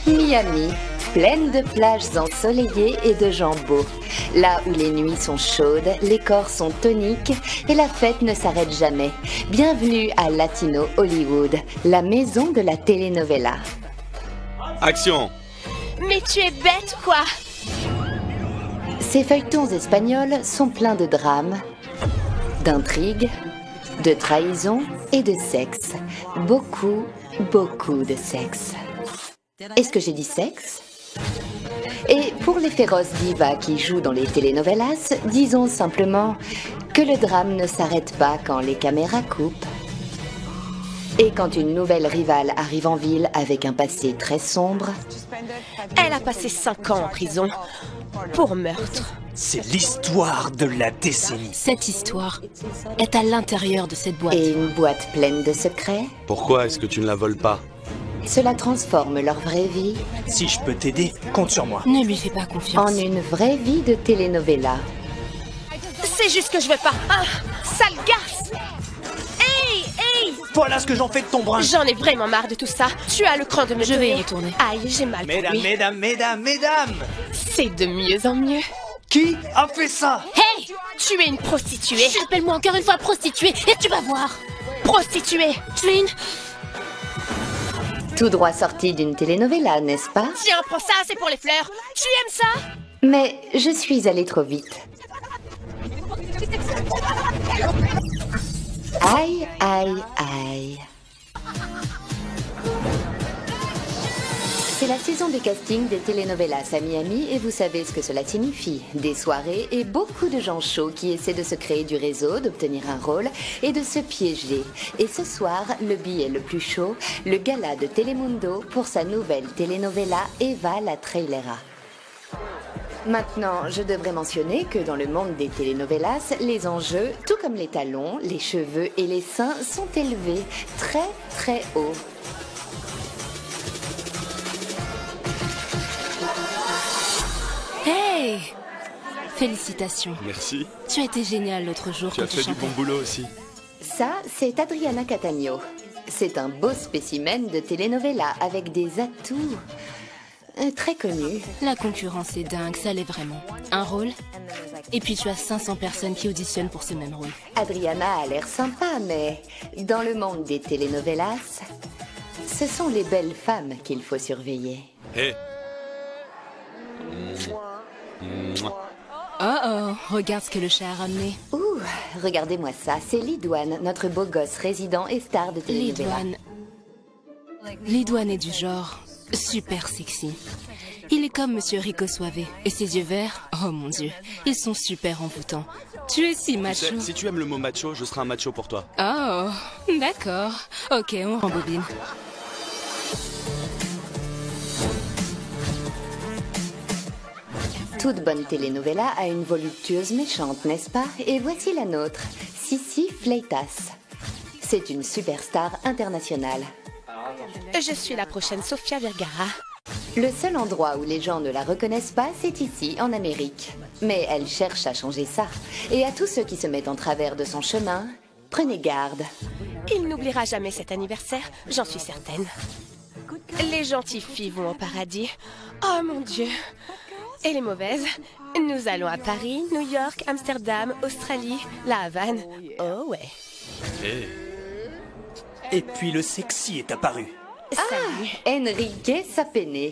Miami, pleine de plages ensoleillées et de gens beaux. Là où les nuits sont chaudes, les corps sont toniques et la fête ne s'arrête jamais. Bienvenue à Latino Hollywood, la maison de la telenovela. Action! Mais tu es bête, quoi! Ces feuilletons espagnols sont pleins de drames, d'intrigues, de trahison et de sexe. Beaucoup, beaucoup de sexe. Est-ce que j'ai dit sexe? Et pour les féroces divas qui jouent dans les telenovelas, disons simplement que le drame ne s'arrête pas quand les caméras coupent. Et quand une nouvelle rivale arrive en ville avec un passé très sombre... Elle a passé 5 ans en prison pour meurtre. C'est l'histoire de la décennie. Cette histoire est à l'intérieur de cette boîte. Et une boîte pleine de secrets. Pourquoi est-ce que tu ne la voles pas? Cela transforme leur vraie vie Si je peux t'aider, compte sur moi. Ne lui fais pas confiance. en une vraie vie de telenovela. C'est juste que je veux pas. Ah, sale garce! Hey, hey! Voilà ce que j'en fais de ton brin. J'en ai vraiment marre de tout ça. Tu as le cran de me Je vais donner. y retourner. Aïe, j'ai mal pour Mesdames, lui. mesdames, mesdames, mesdames. C'est de mieux en mieux. Qui a fait ça? Hey! Tu es une prostituée. Appelle-moi encore une fois prostituée et tu vas voir. Prostituée! Tu es une... Tout droit sorti d'une telenovela, n'est-ce pas? Tiens, prends ça, c'est pour les fleurs. Tu aimes ça? Mais je suis allée trop vite. Aïe, aïe, aïe. C'est la saison de casting des telenovelas à Miami et vous savez ce que cela signifie. Des soirées et beaucoup de gens chauds qui essaient de se créer du réseau, d'obtenir un rôle et de se piéger. Et ce soir, le billet le plus chaud, le gala de Telemundo pour sa nouvelle telenovela Eva la Trailera. Maintenant, je devrais mentionner que dans le monde des telenovelas, les enjeux, tout comme les talons, les cheveux et les seins, sont élevés très très haut. Hey! Félicitations. Merci. Tu as été génial l'autre jour Tu quand as tu fait du chantais. bon boulot aussi. Ça, c'est Adriana Cattaneo. C'est un beau spécimen de telenovela avec des atouts très connus. La concurrence est dingue, ça l'est vraiment. Un rôle, et puis tu as 500 personnes qui auditionnent pour ce même rôle. Adriana a l'air sympa, mais dans le monde des telenovelas, ce sont les belles femmes qu'il faut surveiller. Hé! Oh oh, regarde ce que le chat a ramené. Ouh, regardez-moi ça, c'est Lidouane, notre beau gosse résident et star de telenovela. Lidouane est du genre super sexy. Il est comme Monsieur Rico Suave. Et ses yeux verts, oh mon Dieu, ils sont super envoûtants. Tu es si Tu macho. sais, si tu aimes le mot macho, je serai un macho pour toi. Oh, d'accord. Ok, on rembobine. Toute bonne telenovela a une voluptueuse méchante, n'est-ce pas? Et voici la nôtre, Sissi Fleitas. C'est une superstar internationale. Je suis la prochaine Sofia Vergara. Le seul endroit où les gens ne la reconnaissent pas, c'est ici, en Amérique. Mais elle cherche à changer ça. Et à tous ceux qui se mettent en travers de son chemin, prenez garde. Il n'oubliera jamais cet anniversaire, j'en suis certaine. Les gentilles filles vont au paradis. Oh mon Dieu! Et les mauvaises? Nous allons à Paris, New York, Amsterdam, Australie, La Havane. Oh ouais. Hé! Et puis le sexy est apparu. Salut. Enrique Sapene.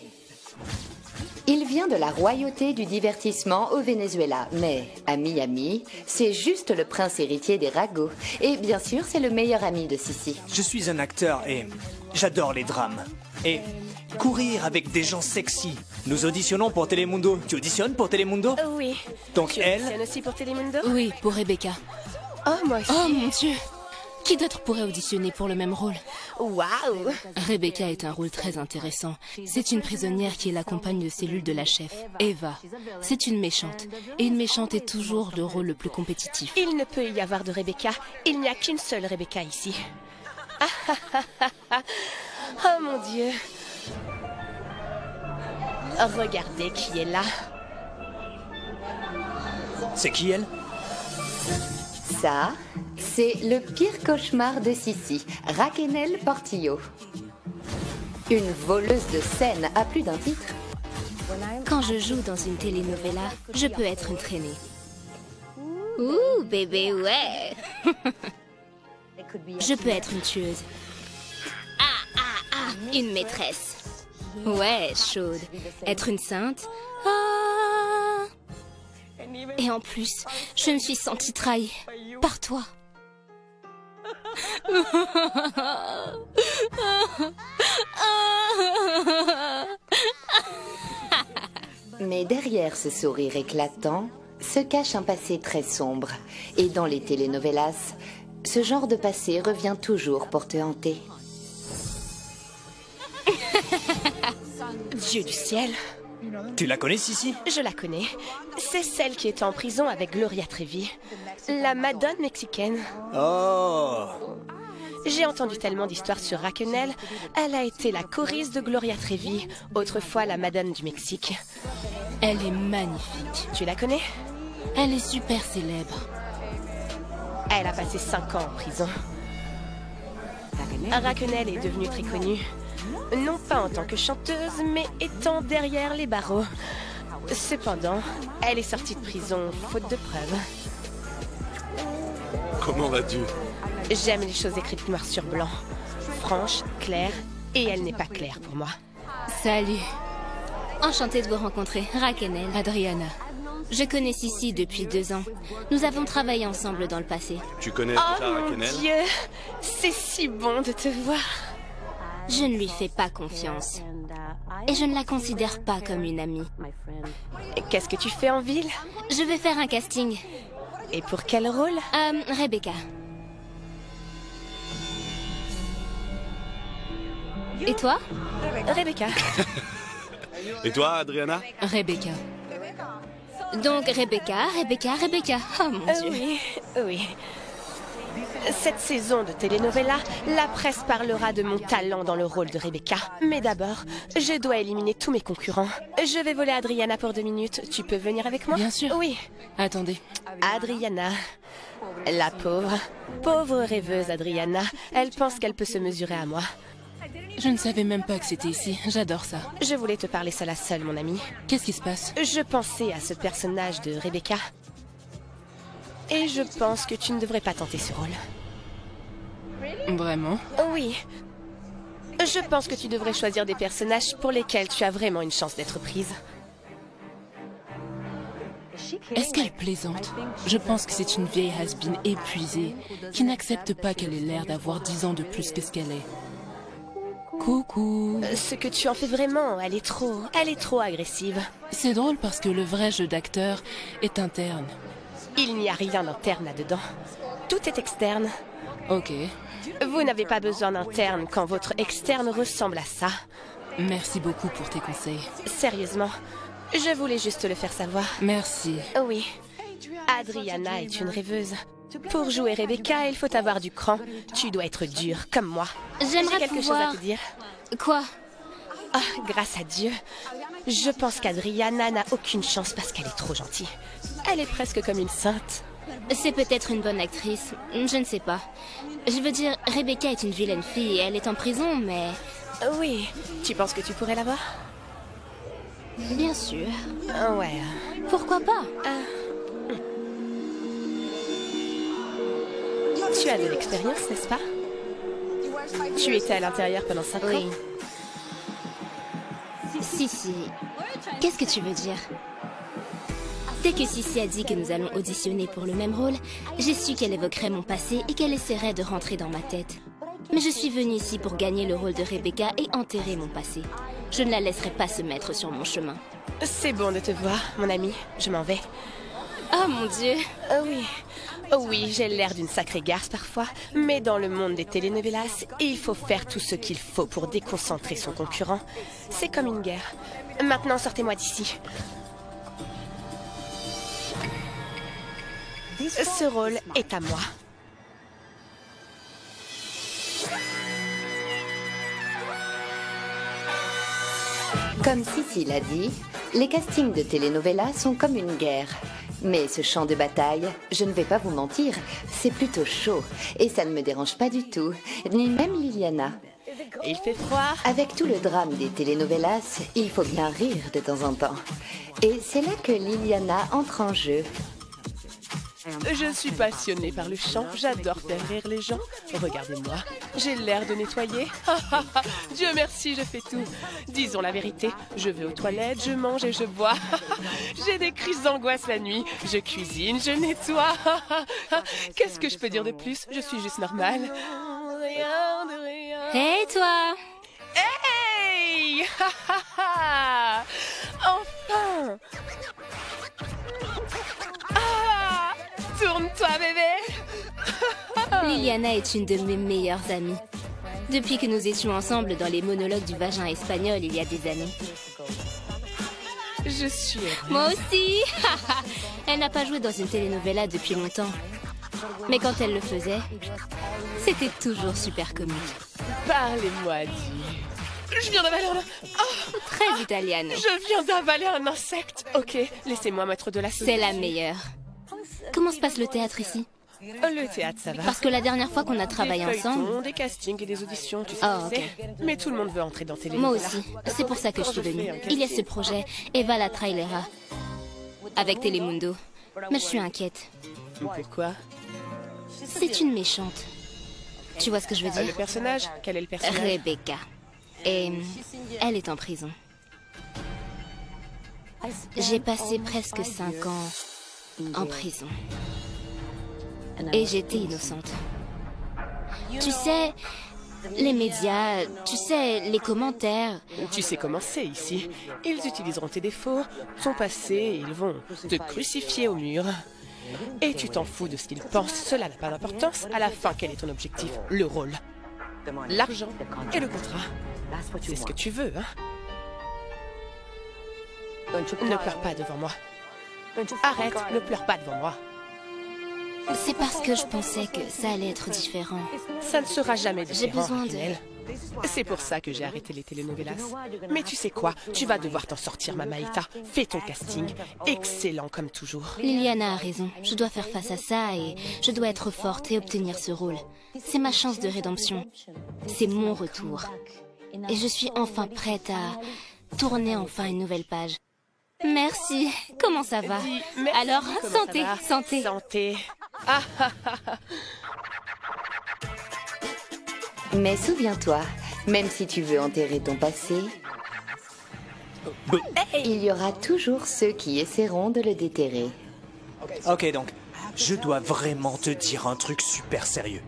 Il vient de la royauté du divertissement au Venezuela, mais à Miami, c'est juste le prince héritier des ragots. Et bien sûr, c'est le meilleur ami de Sissi. Je suis un acteur et j'adore les drames. Et courir avec des gens sexy. Nous auditionnons pour Telemundo. Tu auditionnes pour Telemundo? Oui. Donc Tu elle... auditionnes aussi pour Telemundo? Oui, pour Rebecca. Oh, moi aussi. Oh mon Dieu! Qui d'autre pourrait auditionner pour le même rôle? Waouh! Rebecca est un rôle très intéressant. C'est une prisonnière qui est la compagne de cellule de la chef, Eva. C'est une méchante. Et une méchante est toujours le rôle le plus compétitif. Il ne peut y avoir de Rebecca. Il n'y a qu'une seule Rebecca ici. Oh mon Dieu! Regardez qui est là. C'est qui elle? Ça, c'est le pire cauchemar de Sissi, Raquenel Portillo. Une voleuse de scène à plus d'un titre. Quand je joue dans une telenovela, je peux être une traînée. Ouh, bébé, ouais. Je peux être une tueuse. Une maîtresse. Ouais, chaude. Être une sainte. Ah. Et en plus, je me suis sentie trahie par toi. Mais derrière ce sourire éclatant se cache un passé très sombre. Et dans les telenovelas, ce genre de passé revient toujours pour te hanter. Dieu du ciel, Tu la connais, Sissi? je la connais. C'est celle qui était en prison avec Gloria Trevi, la madone mexicaine. Oh! J'ai entendu tellement d'histoires sur Raquenel. Elle a été la choriste de Gloria Trevi, autrefois la madone du Mexique. Elle est magnifique. Tu la connais? Elle est super célèbre. Elle a passé 5 ans en prison. Raquenel est devenue très connue. Non pas en tant que chanteuse, mais étant derrière les barreaux. Cependant, elle est sortie de prison faute de preuves. Comment vas-tu? J'aime les choses écrites noir sur blanc. Franche, claire, et elle n'est pas claire pour moi. Salut. Enchantée de vous rencontrer, Raquenel. Adriana. Je connais Sissi depuis 2 ans. Nous avons travaillé ensemble dans le passé. Tu connais Oh déjà mon Raquenel? Dieu, c'est si bon de te voir. Je ne lui fais pas confiance. Et je ne la considère pas comme une amie. Qu'est-ce que tu fais en ville? Je vais faire un casting. Et pour quel rôle? Rebecca. Et toi? Rebecca. Et toi, Adriana? Rebecca. Donc Rebecca. Oh mon Dieu. Oui, oui. Cette saison de telenovela, la presse parlera de mon talent dans le rôle de Rebecca. Mais d'abord, je dois éliminer tous mes concurrents. Je vais voler Adriana pour 2 minutes. Tu peux venir avec moi? Bien sûr. Oui. Attendez. Adriana. La pauvre. Pauvre rêveuse Adriana. Elle pense qu'elle peut se mesurer à moi. Je ne savais même pas que c'était ici. J'adore ça. Je voulais te parler seule à seule, mon ami. Qu'est-ce qui se passe? Je pensais à ce personnage de Rebecca. Et je pense que tu ne devrais pas tenter ce rôle. Vraiment? Oui. Je pense que tu devrais choisir des personnages pour lesquels tu as vraiment une chance d'être prise. Est-ce qu'elle plaisante? Je pense que c'est une vieille has-been épuisée qui n'accepte pas qu'elle ait l'air d'avoir 10 ans de plus que ce qu'elle est. Coucou. Ce que tu en fais vraiment, elle est trop agressive. C'est drôle parce que le vrai jeu d'acteur est interne. Il n'y a rien d'interne là-dedans. Tout est externe. Ok. Vous n'avez pas besoin d'interne quand votre externe ressemble à ça. Merci beaucoup pour tes conseils. Sérieusement, je voulais juste te le faire savoir. Merci. Oui. Adriana est une rêveuse. Pour jouer Rebecca, il faut avoir du cran. Tu dois être dure, comme moi. J'aimerais J'ai quelque pouvoir... chose à te dire. Quoi? Ah, grâce à Dieu. Je pense qu'Adriana n'a aucune chance parce qu'elle est trop gentille. Elle est presque comme une sainte. C'est peut-être une bonne actrice. Je ne sais pas. Je veux dire, Rebecca est une vilaine fille et elle est en prison, mais... Oui. Tu penses que tu pourrais la voir? Bien sûr. Ouais. Pourquoi pas? Tu as de l'expérience, n'est-ce pas? Tu étais à l'intérieur pendant 5 ans? Oui. Sissi, qu'est-ce que tu veux dire? Dès que Sissi a dit que nous allons auditionner pour le même rôle, j'ai su qu'elle évoquerait mon passé et qu'elle essaierait de rentrer dans ma tête. Mais je suis venue ici pour gagner le rôle de Rebecca et enterrer mon passé. Je ne la laisserai pas se mettre sur mon chemin. C'est bon de te voir, mon ami. Je m'en vais. Oh mon Dieu! Oui. Oui, j'ai l'air d'une sacrée garce parfois, mais dans le monde des telenovelas, il faut faire tout ce qu'il faut pour déconcentrer son concurrent. C'est comme une guerre. Maintenant, sortez-moi d'ici. Ce rôle est à moi. Comme Sissi l'a dit, les castings de telenovelas sont comme une guerre. Mais ce champ de bataille, je ne vais pas vous mentir, c'est plutôt chaud. Et ça ne me dérange pas du tout, ni même Liliana. Il fait froid. Avec tout le drame des telenovelas, il faut bien rire de temps en temps. Et c'est là que Liliana entre en jeu. Je suis passionnée par le chant, j'adore faire rire les gens. Regardez-moi, j'ai l'air de nettoyer. Dieu merci, je fais tout. Disons la vérité, je vais aux toilettes, je mange et je bois. J'ai des crises d'angoisse la nuit, je cuisine, je nettoie. Qu'est-ce que je peux dire de plus? Je suis juste normale. Rien de rien. Hey toi! Hey! Enfin! Ah! Tourne-toi, bébé! Liliana est une de mes meilleures amies. Depuis que nous étions ensemble dans les monologues du vagin espagnol il y a des années. Je suis heureuse. Moi aussi! Elle n'a pas joué dans une telenovela depuis longtemps. Mais quand elle le faisait, c'était toujours super comique. Parlez-moi, dit. Je viens d'avaler un... Oh, Très italienne. je viens d'avaler un insecte. Ok, laissez-moi mettre de la sauce. C'est la meilleure. Comment se passe le théâtre ici? Le théâtre, ça va. Parce que la dernière fois qu'on a travaillé Des feuilletons, ensemble... des castings et des auditions, tu sais Ah, ce que c'est. Mais tout le monde veut entrer dans télé. Moi aussi. C'est pour ça que je suis venue. Il y a ce projet, Eva la Trailera, avec Telemundo. Mais je suis inquiète. Pourquoi? C'est une méchante. Tu vois ce que je veux Le dire? personnage? Quel est le personnage? Rebecca. Et elle est en prison. J'ai passé presque 5 ans en prison. Et j'étais innocente. Tu sais, les médias, tu sais, les commentaires... Tu sais comment c'est ici. Ils utiliseront tes défauts, ton passé, et ils vont te crucifier au mur. Et tu t'en fous de ce qu'ils pensent, cela n'a pas d'importance. À la fin, quel est ton objectif? Le rôle, l'argent et le contrat. C'est ce que tu veux, hein? Ne pleure pas devant moi. Arrête, ne pleure pas devant moi. C'est parce que je pensais que ça allait être différent. Ça ne sera jamais J'ai différent, besoin de... Raquel. C'est pour ça que j'ai arrêté les telenovelas. Mais tu sais quoi? Tu vas devoir t'en sortir, Mamaïta. Fais ton casting. Excellent comme toujours. Liliana a raison. Je dois faire face à ça et je dois être forte et obtenir ce rôle. C'est ma chance de rédemption. C'est mon retour. Et je suis enfin prête à tourner enfin une nouvelle page. Merci. Comment ça va? Merci, Alors, comment santé, ça va? santé. Santé. Mais souviens-toi, même si tu veux enterrer ton passé, il y aura toujours ceux qui essaieront de le déterrer. Ok, donc, je dois vraiment te dire un truc super sérieux.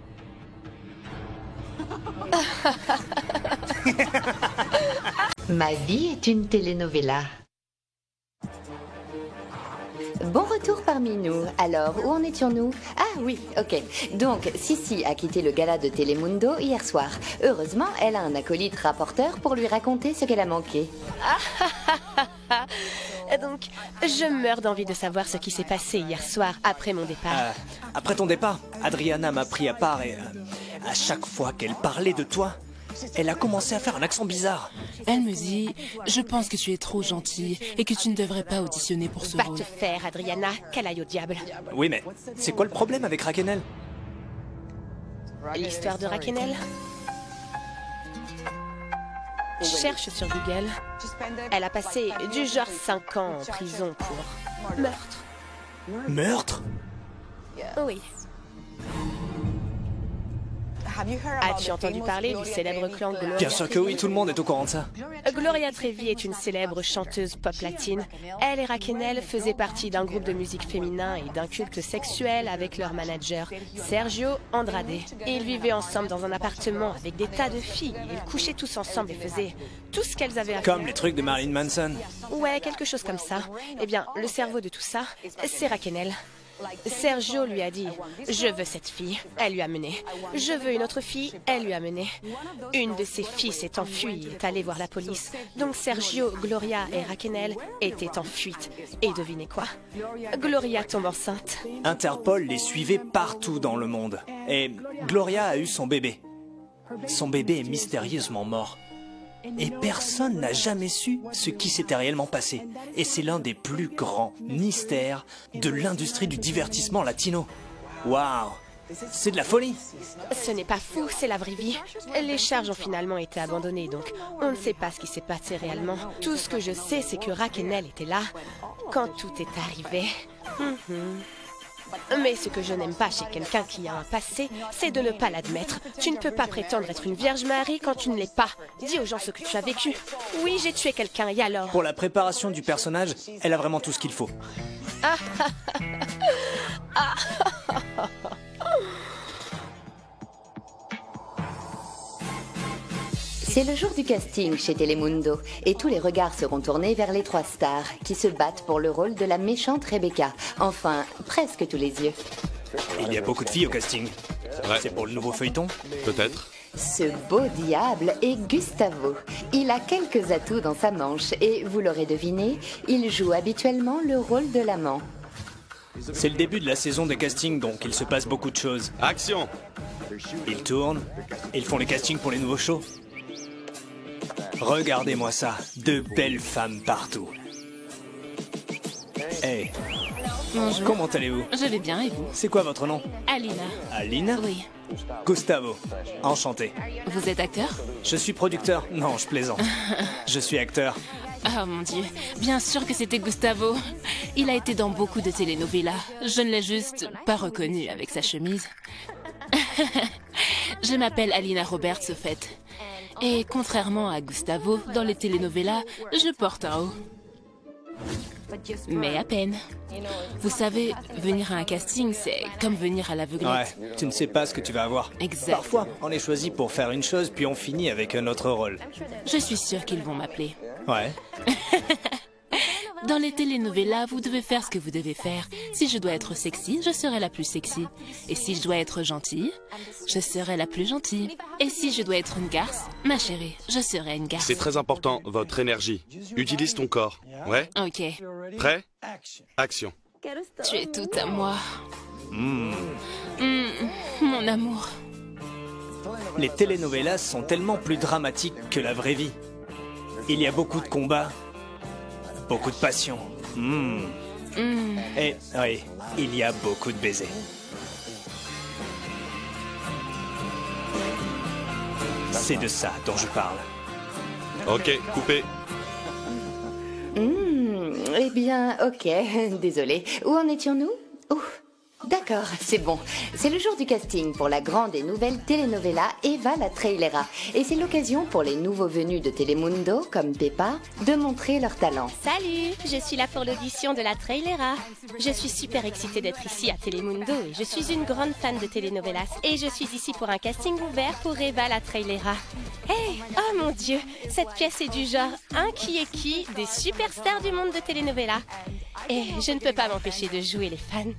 Ma vie est une telenovela. Bon retour parmi nous. Alors, où en étions-nous? Ah oui, ok. Donc, Sissi a quitté le gala de Telemundo hier soir. Heureusement, elle a un acolyte rapporteur pour lui raconter ce qu'elle a manqué. Donc, je meurs d'envie de savoir ce qui s'est passé hier soir après mon départ. Après ton départ, Adriana m'a pris à part et à chaque fois qu'elle parlait de toi, elle a commencé à faire un accent bizarre. Elle me dit, je pense que tu es trop gentille et que tu ne devrais pas auditionner pour ce Va rôle. te faire, Adriana, qu'elle aille au diable. Oui, mais c'est quoi le problème avec Raquel? L'histoire de Raquel. Cherche sur Google. Elle a passé du genre 5 ans en prison pour meurtre. Meurtre? Oui. As-tu entendu parler du célèbre clan Gloria? Bien sûr que oui, tout le monde est au courant de ça. Gloria Trevi est une célèbre chanteuse pop latine. Elle et Raquel faisaient partie d'un groupe de musique féminin et d'un culte sexuel avec leur manager, Sergio Andrade. Ils vivaient ensemble dans un appartement avec des tas de filles. Ils couchaient tous ensemble et faisaient tout ce qu'elles avaient à faire. Comme les trucs de Marilyn Manson. Ouais, quelque chose comme ça. Eh bien, le cerveau de tout ça, c'est Raquel. Sergio lui a dit « Je veux cette fille », elle lui a mené. « Je veux une autre fille », elle lui a mené. Une de ses filles s'est enfuie et est allée voir la police. Donc Sergio, Gloria et Raquel étaient en fuite. Et devinez quoi? Gloria tombe enceinte. Interpol les suivait partout dans le monde. Et Gloria a eu son bébé. Son bébé est mystérieusement mort. Et personne n'a jamais su ce qui s'était réellement passé. Et c'est l'un des plus grands mystères de l'industrie du divertissement latino. Waouh! C'est de la folie! Ce n'est pas fou, c'est la vraie vie. Les charges ont finalement été abandonnées, donc on ne sait pas ce qui s'est passé réellement. Tout ce que je sais, c'est que Raquel était là quand tout est arrivé. Mais ce que je n'aime pas chez quelqu'un qui a un passé, c'est de ne pas l'admettre. Tu ne peux pas prétendre être une Vierge Marie quand tu ne l'es pas. Dis aux gens ce que tu as vécu. Oui, j'ai tué quelqu'un, et alors? Pour la préparation du personnage, elle a vraiment tout ce qu'il faut. C'est le jour du casting chez Telemundo et tous les regards seront tournés vers les 3 stars qui se battent pour le rôle de la méchante Rebecca. Enfin, presque tous les yeux. Il y a beaucoup de filles au casting. Ouais. C'est pour le nouveau feuilleton? Peut-être. Ce beau diable est Gustavo. Il a quelques atouts dans sa manche et, vous l'aurez deviné, il joue habituellement le rôle de l'amant. C'est le début de la saison de casting, donc il se passe beaucoup de choses. Action! Ils tournent, ils font les castings pour les nouveaux shows. Regardez-moi ça, de belles femmes partout. Hey, Bonjour. comment allez-vous? Je vais bien et vous? C'est quoi votre nom? Alina. Aline? Oui. Gustavo. Enchanté. Vous êtes acteur? Je suis producteur. Non, je plaisante. Je suis acteur. Oh mon Dieu, bien sûr que c'était Gustavo. Il a été dans beaucoup de telenovelas. Je ne l'ai juste pas reconnu avec sa chemise. Je m'appelle Alina Roberts, au fait. Et contrairement à Gustavo, dans les telenovelas, je porte un haut. Mais à peine. Vous savez, venir à un casting, c'est comme venir à Ouais, l'aveuglette. tu ne sais pas ce que tu vas avoir. Exactement. Parfois, on est choisi pour faire une chose, puis on finit avec un autre rôle. Je suis sûre qu'ils vont m'appeler. Ouais. Dans les telenovelas, vous devez faire ce que vous devez faire. Si je dois être sexy, je serai la plus sexy. Et si je dois être gentille, je serai la plus gentille. Et si je dois être une garce, ma chérie, je serai une garce. C'est très important, votre énergie. Utilise ton corps. Ouais? Ok, Prêt? Action. tu es tout à moi. Mon amour. Les telenovelas sont tellement plus dramatiques que la vraie vie. Il y a beaucoup de combats, beaucoup de passion. Et oui, il y a beaucoup de baisers. C'est de ça dont je parle. Ok, coupé. Eh bien, ok, désolé. Où en étions-nous? Ouf. D'accord, c'est bon. C'est le jour du casting pour la grande et nouvelle telenovela Eva la Trailera. Et c'est l'occasion pour les nouveaux venus de Telemundo, comme Peppa, de montrer leur talent. Salut, je suis là pour l'audition de la Trailera. Je suis super excitée d'être ici à Telemundo et je suis une grande fan de telenovelas. Et je suis ici pour un casting ouvert pour Eva la Trailera. Hey, oh mon Dieu, cette pièce est du genre un qui est qui des superstars du monde de telenovela. Et je ne peux pas m'empêcher de jouer les fans.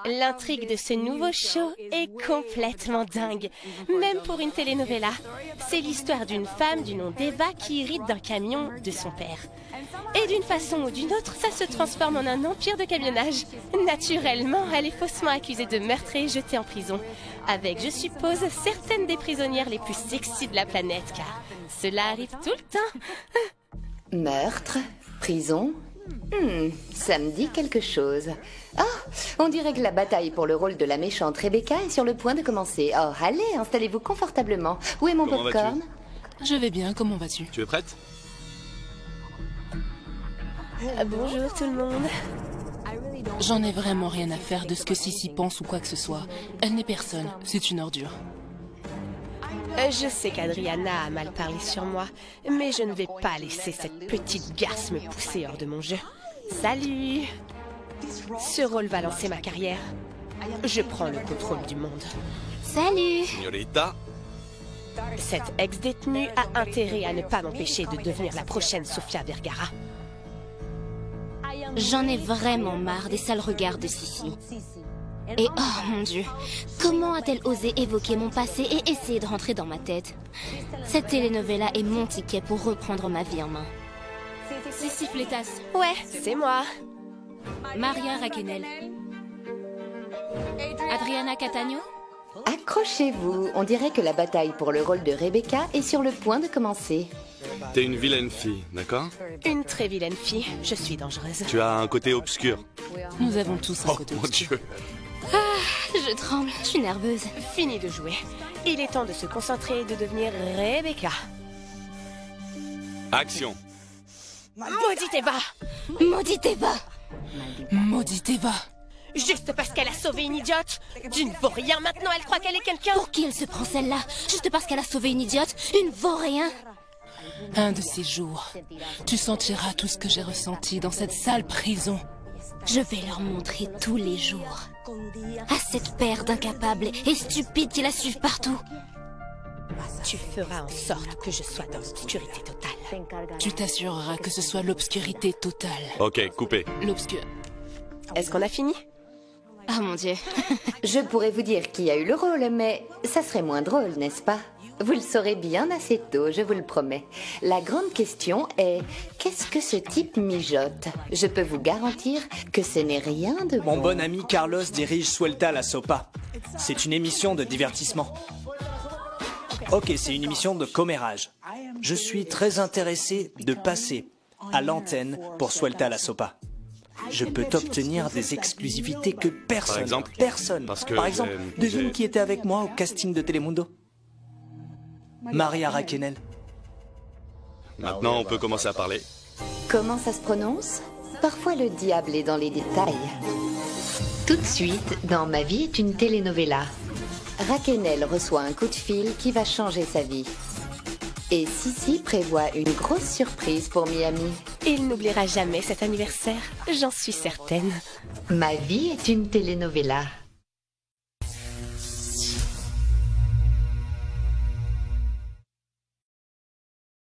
L'intrigue de ce nouveau show est complètement dingue, même pour une telenovela. C'est l'histoire d'une femme du nom d'Eva qui hérite d'un camion de son père. Et d'une façon ou d'une autre, ça se transforme en un empire de camionnage. Naturellement, elle est faussement accusée de meurtre et jetée en prison. Avec, je suppose, certaines des prisonnières les plus sexy de la planète, car cela arrive tout le temps. Meurtre? Prison? Ça me dit quelque chose. Oh, on dirait que la bataille pour le rôle de la méchante Rebecca est sur le point de commencer. Oh, allez, installez-vous confortablement. Où est mon Comment popcorn? Je vais bien, comment vas-tu? Tu es prête? Bonjour tout le monde. J'en ai vraiment rien à faire de ce que Sissi pense ou quoi que ce soit. Elle n'est personne, c'est une ordure. Je sais qu'Adriana a mal parlé sur moi, mais je ne vais pas laisser cette petite garce me pousser hors de mon jeu. Salut! Ce rôle va lancer ma carrière. Je prends le contrôle du monde. Salut! Señorita. Cette ex-détenue a intérêt à ne pas m'empêcher de devenir la prochaine Sofia Vergara. J'en ai vraiment marre des sales regards de Sissi. Et oh mon Dieu, comment a-t-elle osé évoquer mon passé et essayer de rentrer dans ma tête? Cette telenovela est mon ticket pour reprendre ma vie en main. Sissi Fletas, Ouais, c'est moi. Maria Raquenel, Adriana Catagno. Accrochez-vous, on dirait que la bataille pour le rôle de Rebecca est sur le point de commencer. T'es une vilaine fille, d'accord? Une très vilaine fille. Je suis dangereuse. Tu as un côté obscur. Nous avons tous un Oh côté mon obscur. Dieu. Je tremble, je suis nerveuse. Fini de jouer. Il est temps de se concentrer et de devenir Rebecca. Action. Maudit Eva! Maudit Eva! Maudite Eva. Juste parce qu'elle a sauvé une idiote. Tu ne vaux rien maintenant, elle croit qu'elle est quelqu'un. Pour qui elle se prend celle-là? Juste parce qu'elle a sauvé une idiote? Une vaurien? Un de ces jours, tu sentiras tout ce que j'ai ressenti dans cette sale prison. Je vais leur montrer tous les jours. À cette paire d'incapables et stupides qui la suivent partout. Tu feras en sorte que je sois dans l'obscurité totale. Tu t'assureras que ce soit l'obscurité totale. Ok, coupé. L'obscur... Est-ce qu'on a fini? Oh mon Dieu. Je pourrais vous dire qui a eu le rôle, mais ça serait moins drôle, n'est-ce pas? Vous le saurez bien assez tôt, je vous le promets. La grande question est, qu'est-ce que ce type mijote? Je peux vous garantir que ce n'est rien de Mon bon. bon ami Carlos dirige Suelta la Sopa. C'est une émission de divertissement. Ok, c'est une émission de commérage. Je suis très intéressé de passer à l'antenne pour Suelta la Sopa. Je peux t'obtenir des exclusivités que personne, Par exemple personne. Parce que Par exemple, devine qui était avec moi au casting de Telemundo? Maria Raquenel. Maintenant, on peut commencer à parler. Comment ça se prononce? Parfois le diable est dans les détails. Tout de suite, dans Ma vie est une telenovela. Raquenel reçoit un coup de fil qui va changer sa vie. Et Sissi prévoit une grosse surprise pour Miami. Il n'oubliera jamais cet anniversaire, j'en suis certaine. Ma vie est une telenovela.